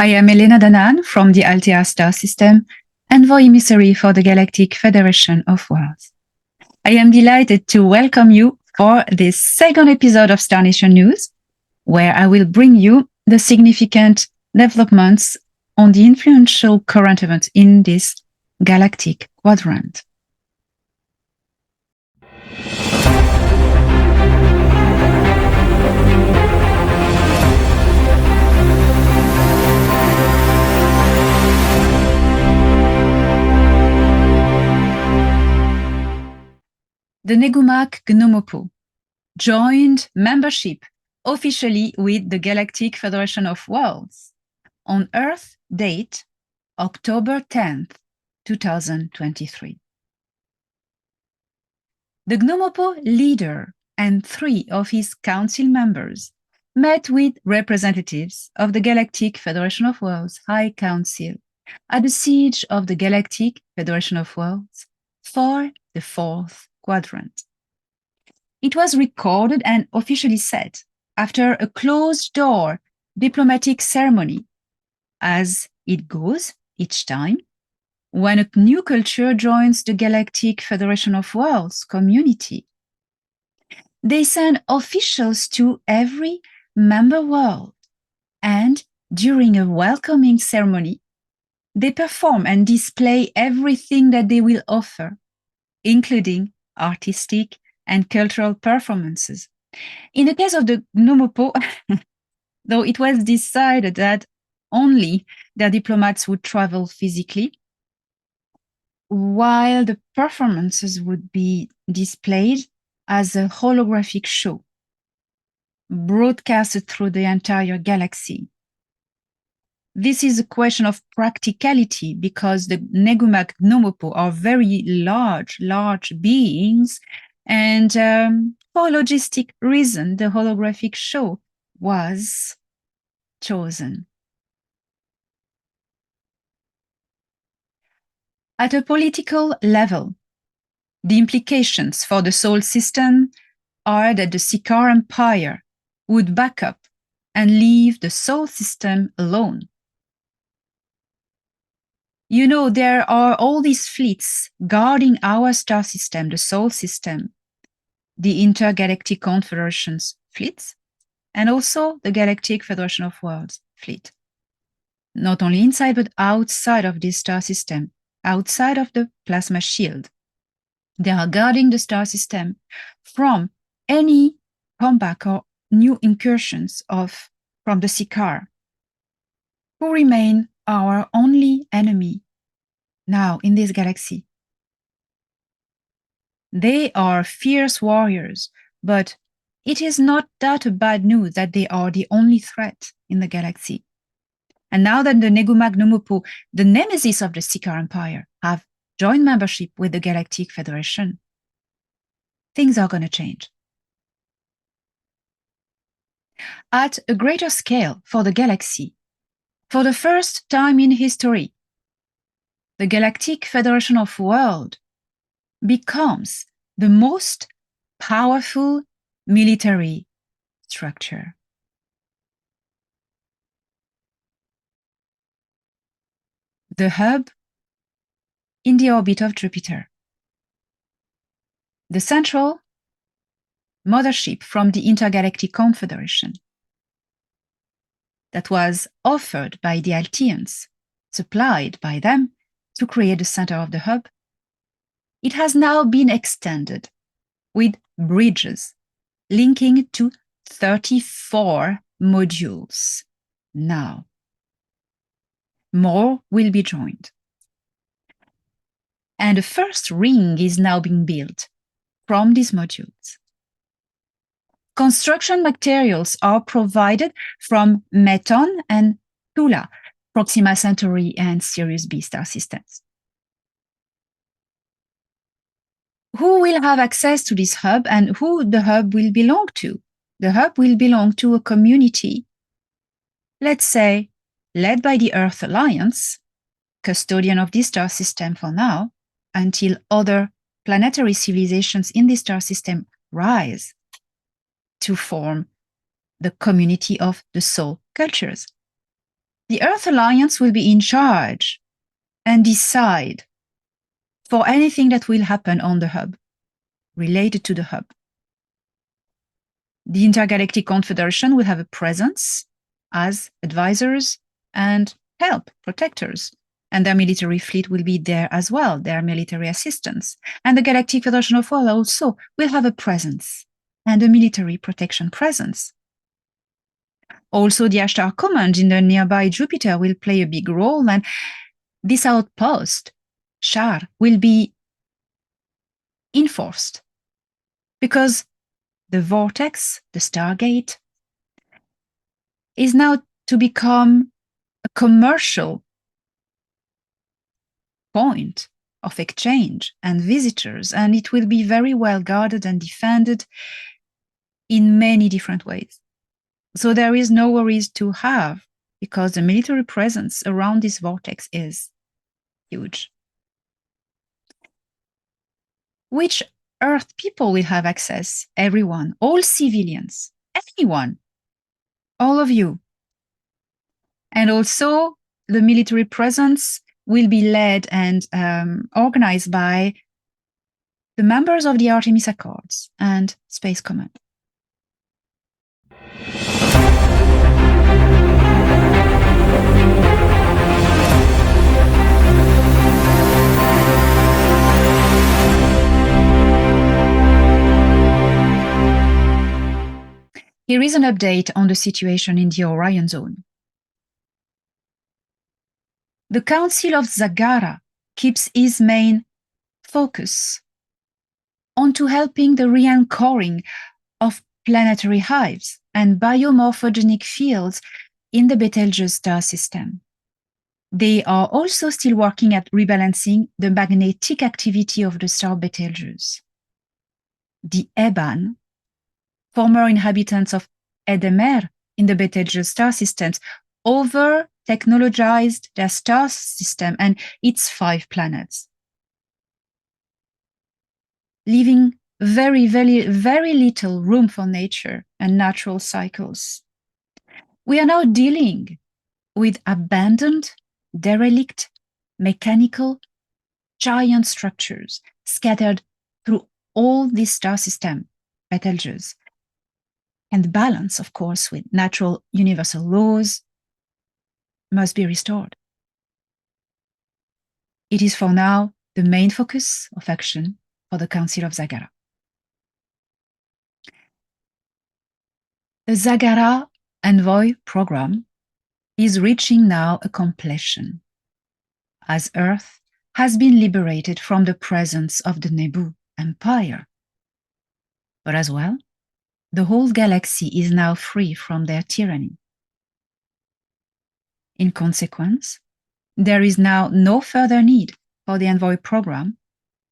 I am Elena Danan from the Altea star system, Envoy Emissary for the Galactic Federation of Worlds. I am delighted to welcome you for this second episode of Star Nation News, where I will bring you the significant developments on the influential current events in this galactic quadrant. The Negumak Gnomopo joined membership officially with the Galactic Federation of Worlds on Earth date October 10th, 2023. The Gnomopo leader and 3 of his council members met with representatives of the Galactic Federation of Worlds High Council at the siege of the Galactic Federation of Worlds for the 4th quadrant. It was recorded and officially set after a closed-door diplomatic ceremony, as it goes each time when a new culture joins the Galactic Federation of Worlds community. They send officials to every member world, and during a welcoming ceremony, they perform and display everything that they will offer, including artistic and cultural performances. In the case of the Gnomopo, though it was decided that only their diplomats would travel physically, while the performances would be displayed as a holographic show, broadcasted through the entire galaxy. This is a question of practicality because the Negumak Gnomopo are very large beings, and for logistic reason, the holographic show was chosen. At a political level, the implications for the Sol system are that the Zaggarah Empire would back up and leave the Sol system alone. You know, there are all these fleets guarding our star system, the Sol system, the Intergalactic Confederation's fleets, and also the Galactic Federation of Worlds fleet. Not only inside, but outside of this star system, outside of the plasma shield. They are guarding the star system from any comeback or new incursions from the Zaggarah, who remain our only enemy now in this galaxy. They are fierce warriors, but it is not that a bad news that they are the only threat in the galaxy. And now that the Negumak Gnomopo, the nemesis of the Zaggarah Empire, have joined membership with the Galactic Federation, things are going to change. At a greater scale for the galaxy, for the first time in history, the Galactic Federation of Worlds becomes the most powerful military structure. The hub in the orbit of Jupiter. The central mothership from the Intergalactic Confederation that was offered by the Alteans, supplied by them to create the center of the hub. It has now been extended with bridges linking to 34 modules. Now, more will be joined. And the first ring is now being built from these modules. Construction materials are provided from Meton and Tula, Proxima Centauri and Sirius B star systems. Who will have access to this hub and who the hub will belong to? The hub will belong to a community, let's say, led by the Earth Alliance, custodian of this star system for now, until other planetary civilizations in this star system rise to form the community of the Sol cultures. The Earth Alliance will be in charge and decide for anything that will happen on the hub, related to the hub. The Intergalactic Confederation will have a presence as advisors and help protectors. And their military fleet will be there as well, their military assistance. And the Galactic Federation of Worlds also will have a presence and a military protection presence. Also, the Ashtar Command in the nearby Jupiter will play a big role, and this outpost, Shar, will be enforced because the vortex, the Stargate, is now to become a commercial point of exchange and visitors, and it will be very well guarded and defended in many different ways. So there is no worries to have because the military presence around this vortex is huge. Which Earth people will have access? Everyone, all civilians, anyone, all of you. And also the military presence will be led and organized by the members of the Artemis Accords and Space Command. Here is an update on the situation in the Orion zone. The Council of Zaggarah keeps its main focus onto helping the re-anchoring of planetary hives and biomorphogenic fields in the Betelgeuse star system. They are also still working at rebalancing the magnetic activity of the star Betelgeuse. The Eban, former inhabitants of Edemer in the Betelgeuse star systems, over-technologized their star system and its 5 planets, leaving very, very, very little room for nature and natural cycles. We are now dealing with abandoned, derelict, mechanical, giant structures scattered through all this star system, Betelgeuse. And balance, of course, with natural universal laws must be restored. It is for now the main focus of action for the Council of Zaggarah. The Zaggarah Envoy program is reaching now a completion, as Earth has been liberated from the presence of the Negumak Empire. But as well, the whole galaxy is now free from their tyranny. In consequence, there is now no further need for the Envoy program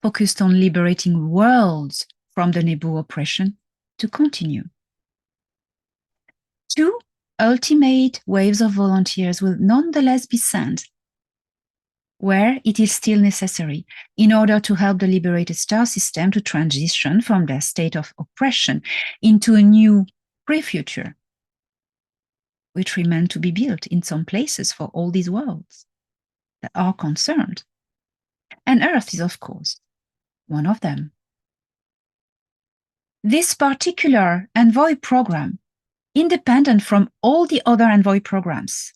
focused on liberating worlds from the Negumak oppression to continue. 2 ultimate waves of volunteers will nonetheless be sent where it is still necessary in order to help the liberated star system to transition from their state of oppression into a new pre-future, which remain to be built in some places for all these worlds that are concerned. And Earth is, of course, one of them. This particular Envoy program, independent from all the other Envoy programs,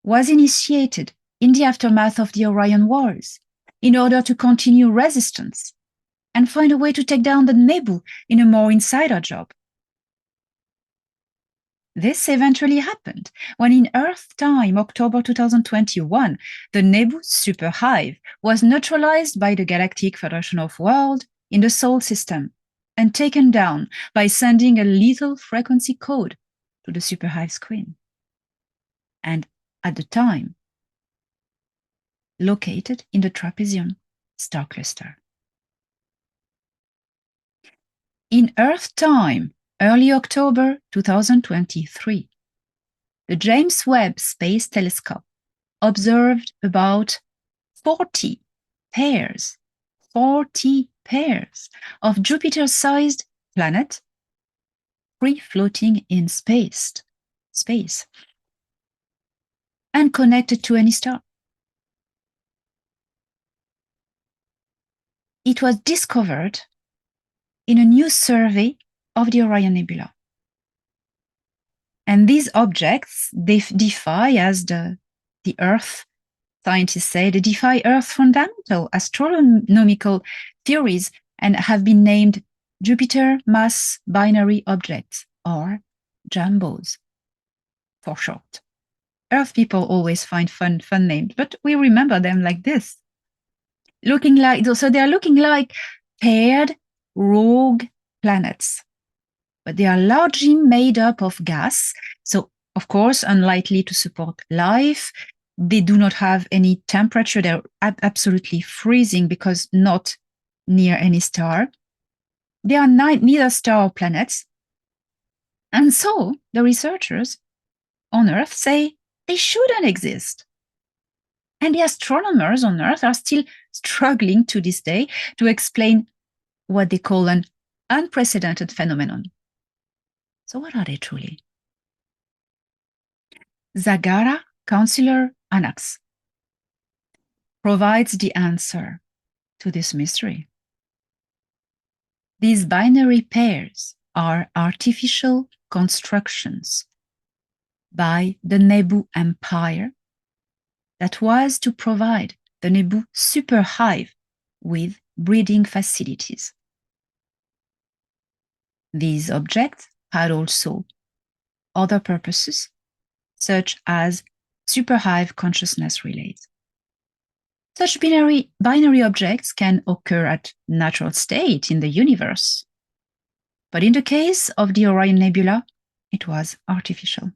was initiated in the aftermath of the Orion Wars in order to continue resistance and find a way to take down the Nebula in a more insider job. This eventually happened when in Earth time, October 2021, the Nebula superhive was neutralized by the Galactic Federation of Worlds in the Sol system and taken down by sending a lethal frequency code to the superhive's queen. And at the time, located in the Trapezium star cluster. In Earth time, early October 2023, the James Webb Space Telescope observed about 40 pairs of Jupiter-sized planets free floating in space. and connected to any star. It was discovered in a new survey of the Orion Nebula. And these objects, they defy, as the Earth scientists say, they defy Earth's fundamental astronomical theories and have been named Jupiter Mass Binary Objects, or JAMBOs for short. Earth people always find fun names, but we remember them like this. So they are looking like paired rogue planets, but they are largely made up of gas, so of course unlikely to support life. They do not have any temperature. They're absolutely freezing because not near any star. They are neither star or planets. And so the researchers on Earth say they shouldn't exist. And the astronomers on Earth are still struggling to this day to explain what they call an unprecedented phenomenon. So what are they truly? Zaggarah Counselor Anakh provides the answer to this mystery. These binary pairs are artificial constructions by the Negumak Empire that was to provide the Nebu superhive with breeding facilities. These objects had also other purposes, such as superhive consciousness relays. Such binary objects can occur at natural state in the universe, but in the case of the Orion Nebula, it was artificial.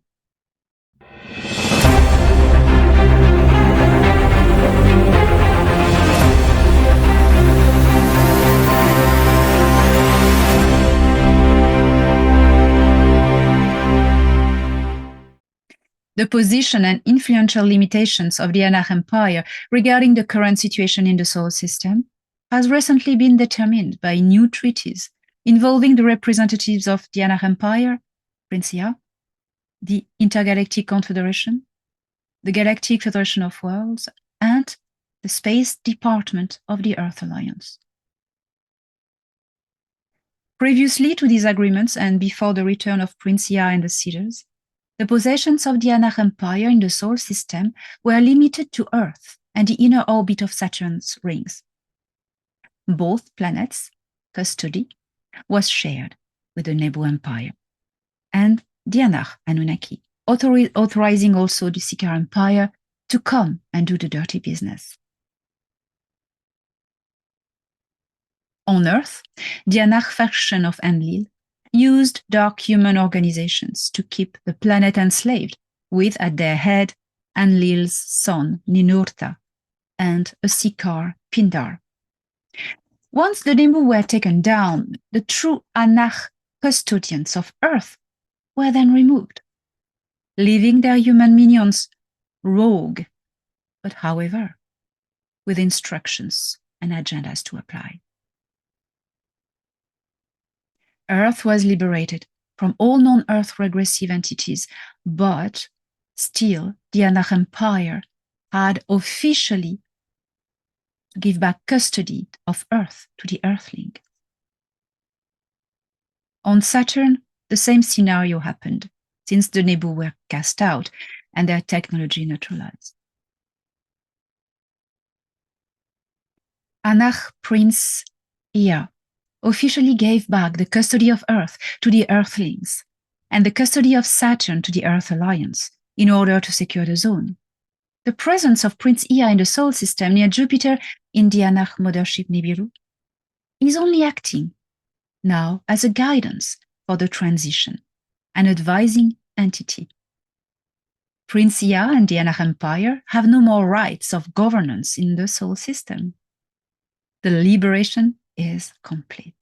The position and influential limitations of the Anakh Empire regarding the current situation in the solar system has recently been determined by new treaties involving the representatives of the Anakh Empire, Prince Ea, the Intergalactic Confederation, the Galactic Federation of Worlds, and the Space Department of the Earth Alliance. Previously to these agreements and before the return of Prince Ea and the Cedars, the possessions of the Anakh Empire in the solar system were limited to Earth and the inner orbit of Saturn's rings. Both planets' custody was shared with the Nebu Empire and the Anakh Anunnaki, authorizing also the Zaggarah Empire to come and do the dirty business. On Earth, the Anakh faction of Enlil used dark human organizations to keep the planet enslaved, with at their head Enlil's son Ninurta and a Seeker Pindar. Once the Nebu were taken down, the true Anakh custodians of Earth were then removed, leaving their human minions rogue, but however, with instructions and agendas to apply. Earth was liberated from all non-Earth regressive entities, but still the Anakh Empire had officially to give back custody of Earth to the Earthling. On Saturn, the same scenario happened, since the Nebu were cast out and their technology neutralized. Anakh Prince Ea officially gave back the custody of Earth to the Earthlings and the custody of Saturn to the Earth Alliance in order to secure the zone. The presence of Prince Ea in the Solar System near Jupiter in the Anakh Mothership Nibiru is only acting now as a guidance for the transition, an advising entity. Prince Ea and the Anakh Empire have no more rights of governance in the Solar System. The liberation is complete.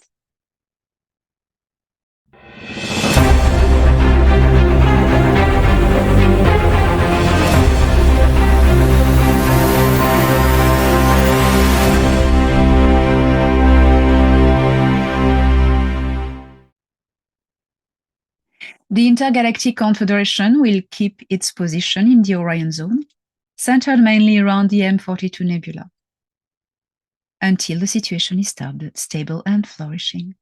The Intergalactic Confederation will keep its position in the Orion zone, centered mainly around the M42 Nebula, until the situation is stable and flourishing.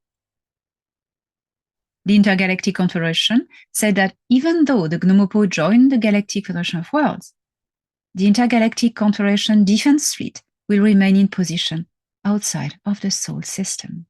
The Intergalactic Confederation said that even though the Gnomopo joined the Galactic Federation of Worlds, the Intergalactic Confederation defense fleet will remain in position outside of the Sol system.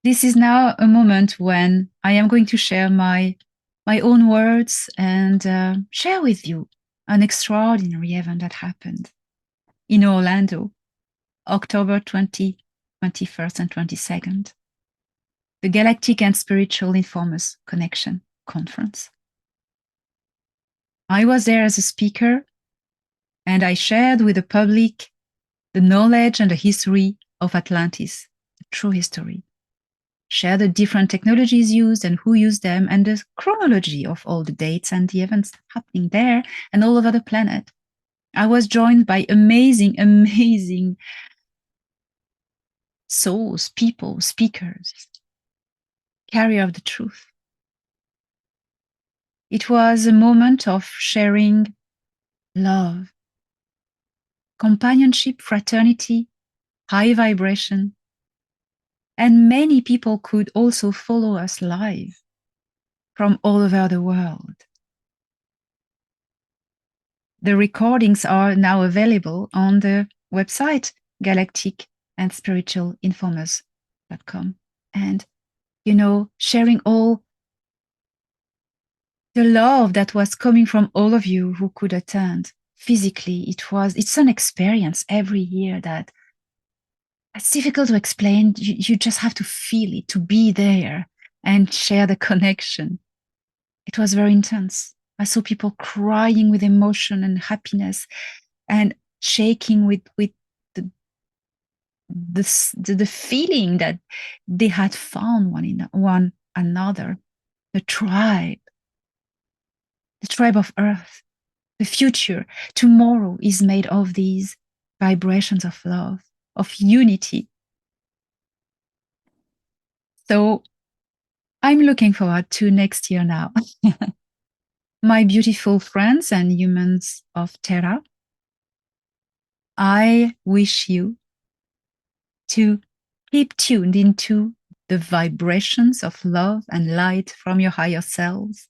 This is now a moment when I am going to share my own words and share with you an extraordinary event that happened in Orlando, October 20, 21st and 22nd, the Galactic and Spiritual Informers Connection Conference. I was there as a speaker, and I shared with the public the knowledge and the history of Atlantis, the true history. Share the different technologies used and who used them, and the chronology of all the dates and the events happening there and all over the planet. I was joined by amazing, amazing souls, people, speakers, carrier of the truth. It was a moment of sharing love, companionship, fraternity, high vibration, and many people could also follow us live from all over the world. The recordings are now available on the website Galactic and spiritualinformers.com. And, sharing all the love that was coming from all of you who could attend physically, it's an experience every year that it's difficult to explain. You just have to feel it, to be there and share the connection. It was very intense. I saw people crying with emotion and happiness and shaking with the feeling that they had found one another, the tribe of Earth. The future, tomorrow, is made of these vibrations of love, of unity. So I'm looking forward to next year now. My beautiful friends and humans of Terra, I wish you to keep tuned into the vibrations of love and light from your higher selves.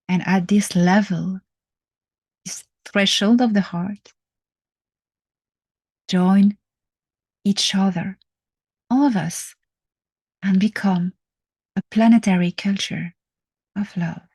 And at this level, this threshold of the heart, join each other, all of us, and become a planetary culture of love.